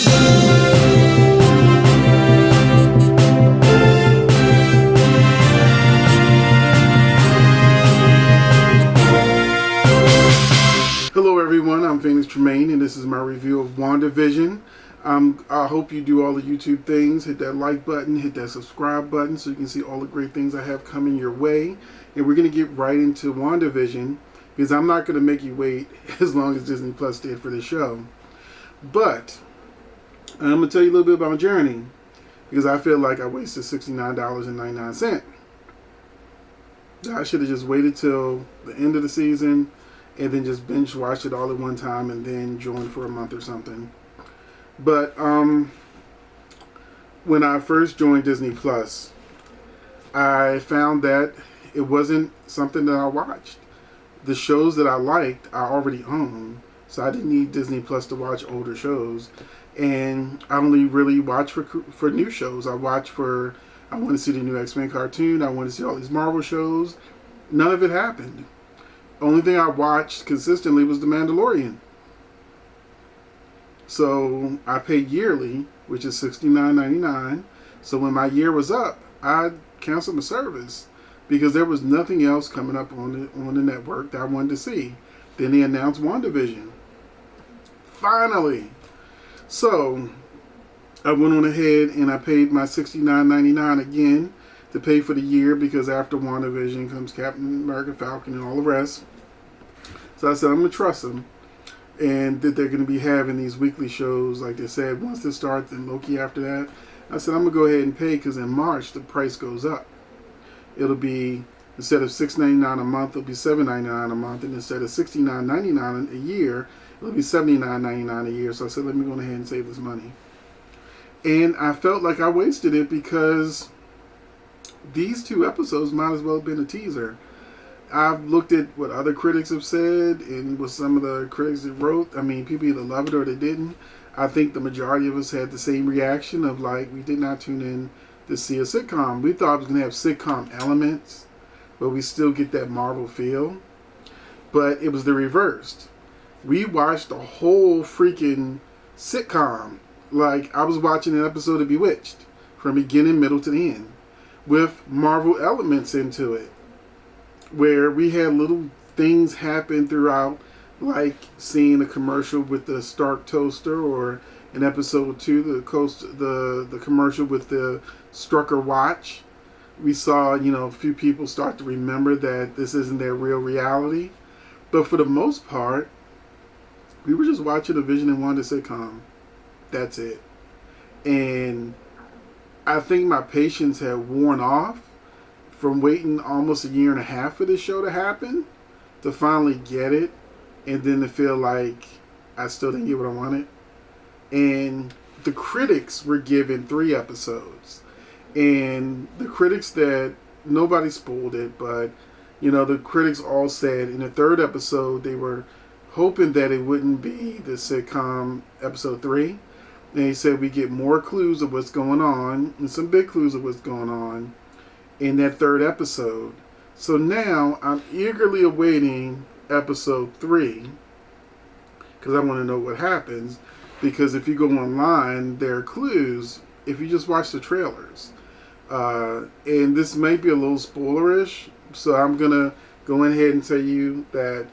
Hello everyone, I'm phoenixtremayne and this is my review of WandaVision. I hope you do all the YouTube things. Hit that like button, hit that subscribe button so you can see all the great things I have coming your way. And we're going to get right into WandaVision because I'm not going to make you wait as long as Disney Plus did for this show. But I'm going to tell you a little bit about my journey because I feel like I wasted $69.99. I should have just waited till the end of the season and then just binge watch it all at one time and then join for a month or something. But when I first joined Disney Plus, I found that it wasn't something that I watched. The shows that I liked, I already owned, so I didn't need Disney Plus to watch older shows. And I only really watch for new shows. I want to see the new X-Men cartoon. I want to see all these Marvel shows. None of it happened. Only thing I watched consistently was The Mandalorian. So I paid yearly, which is $69.99. So when my year was up, I canceled my service because there was nothing else coming up on the network that I wanted to see. Then they announced WandaVision. Finally. So I went on ahead and I paid my $69.99 again to pay for the year because after WandaVision comes Captain America, Falcon, and all the rest. So I said I'm going to trust them and that they're going to be having these weekly shows like they said once they start, then Loki after that. I said I'm going to go ahead and pay because in March the price goes up. It'll be, instead of $6.99 a month, it'll be $7.99 a month, and instead of $69.99 a year, it'll be $79.99 a year. So I said let me go ahead and save this money. And I felt like I wasted it because these 2 episodes might as well have been a teaser. I've looked at what other critics have said and what some of the critics that wrote. I mean, people either love it or they didn't. I think the majority of us had the same reaction of like, we did not tune in to see a sitcom. We thought it was going to have sitcom elements, but we still get that Marvel feel. But it was the reverse. We watched a whole freaking sitcom. Like, I was watching an episode of Bewitched from beginning, middle to the end with Marvel elements into it, where we had little things happen throughout, like seeing a commercial with the Stark toaster, or in episode 2 the commercial with the Strucker watch. We saw, a few people start to remember that this isn't their real reality. But for the most part, we were just watching a Vision and Wanda sitcom. That's it. And I think my patience had worn off from waiting almost a year and a half for this show to happen, to finally get it, and then to feel like I still didn't get what I wanted. And the critics were given 3 episodes. And the critics that, nobody spoiled it, but, the critics all said in the 3rd episode they were hoping that it wouldn't be the sitcom episode 3. And they said we get more clues of what's going on, and some big clues of what's going on in that 3rd episode. So now I'm eagerly awaiting episode 3 because I want to know what happens. Because if you go online, there are clues if you just watch the trailers. And this may be a little spoilerish, so I'm going to go ahead and tell you that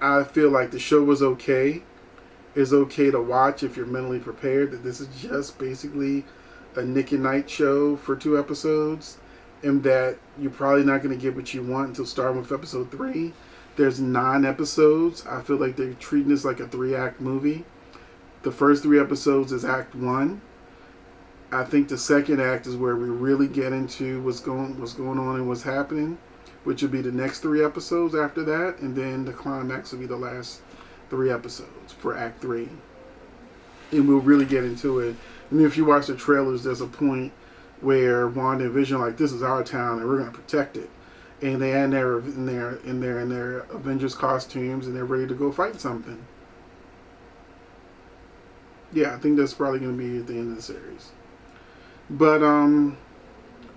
I feel like the show was okay. It's okay to watch if you're mentally prepared, that this is just basically a Nick and Night show for 2 episodes, and that you're probably not going to get what you want until starting with episode 3. There's 9 episodes. I feel like they're treating this like a 3-act movie. The first 3 episodes is Act 1. I think the 2nd act is where we really get into what's going on and what's happening, which will be the next 3 episodes after that, and then the climax will be the last 3 episodes for Act 3. And we'll really get into it. I mean, if you watch the trailers, there's a point where Wanda and Vision are like, this is our town and we're going to protect it. And they're in their Avengers costumes and they're ready to go fight something. Yeah, I think that's probably going to be at the end of the series. But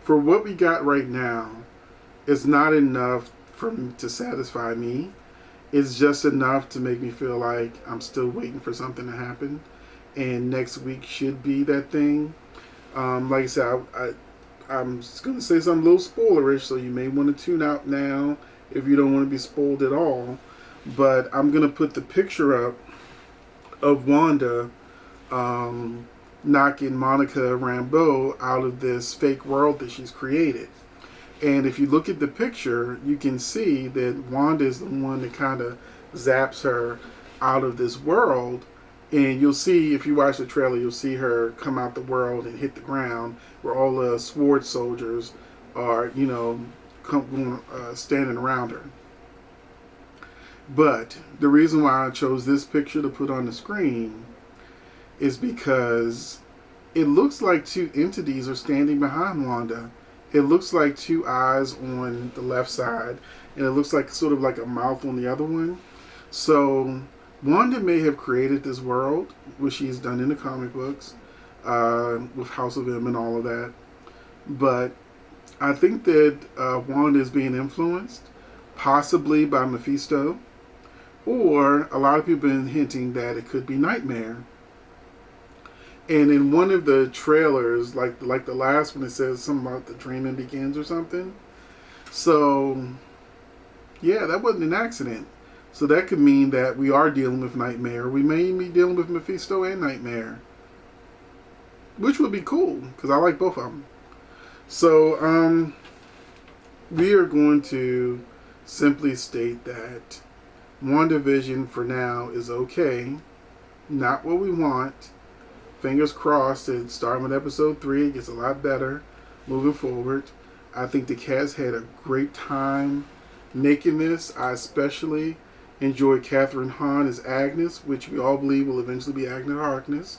for what we got right now, it's not enough to satisfy me. It's just enough to make me feel like I'm still waiting for something to happen. and next week should be that thing. Like I said, I'm just going to say something a little spoilerish, so you may want to tune out now if you don't want to be spoiled at all. But I'm going to put the picture up of Wanda knocking Monica Rambeau out of this fake world that she's created. And if you look at the picture, you can see that Wanda is the one that kind of zaps her out of this world. And you'll see, if you watch the trailer, you'll see her come out the world and hit the ground where all the sword soldiers are, standing around her. But the reason why I chose this picture to put on the screen is because it looks like two entities are standing behind Wanda. It looks like two eyes on the left side, and it looks like sort of like a mouth on the other one. So Wanda may have created this world, which she's done in the comic books, with House of M and all of that. But I think that Wanda is being influenced, possibly by Mephisto, or a lot of people have been hinting that it could be Nightmare. And in one of the trailers, like the last one, it says something about the dreaming begins or something. So, yeah, that wasn't an accident. So that could mean that we are dealing with Nightmare. We may be dealing with Mephisto and Nightmare, which would be cool because I like both of them. So, we are going to simply state that WandaVision for now is okay. Not what we want. Fingers crossed that starting with episode 3, it gets a lot better moving forward. I think the cast had a great time making this. I especially enjoyed Catherine Hahn as Agnes, which we all believe will eventually be Agnes Harkness.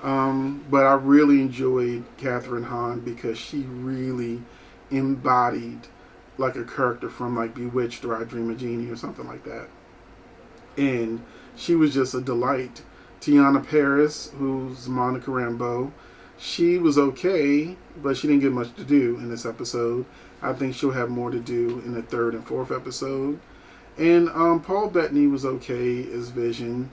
But I really enjoyed Catherine Hahn because she really embodied like a character from like Bewitched or I Dream a Genie or something like that. And she was just a delight. Tiana Paris, who's Monica Rambeau, she was okay, but she didn't get much to do in this episode. I think she'll have more to do in the 3rd and 4th episode. And Paul Bettany was okay as Vision.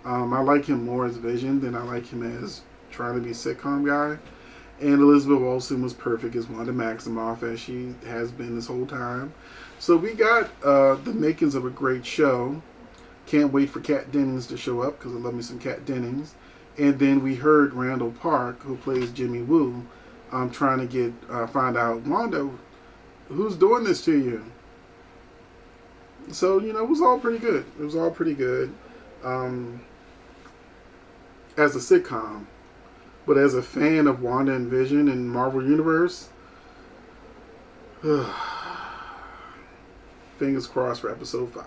I like him more as Vision than I like him as trying to be a sitcom guy. And Elizabeth Olsen was perfect as Wanda Maximoff, as she has been this whole time. So we got the makings of a great show. Can't wait for Kat Dennings to show up because I love me some Kat Dennings. And then we heard Randall Park, who plays Jimmy Woo, trying to find out, Wanda, who's doing this to you? So, it was all pretty good. It was all pretty good as a sitcom. But as a fan of Wanda and Vision and Marvel Universe, fingers crossed for episode 5.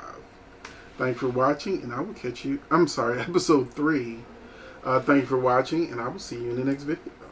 Thank you for watching, and I will catch you. I'm sorry, episode 3. Thank you for watching, and I will see you in the next video.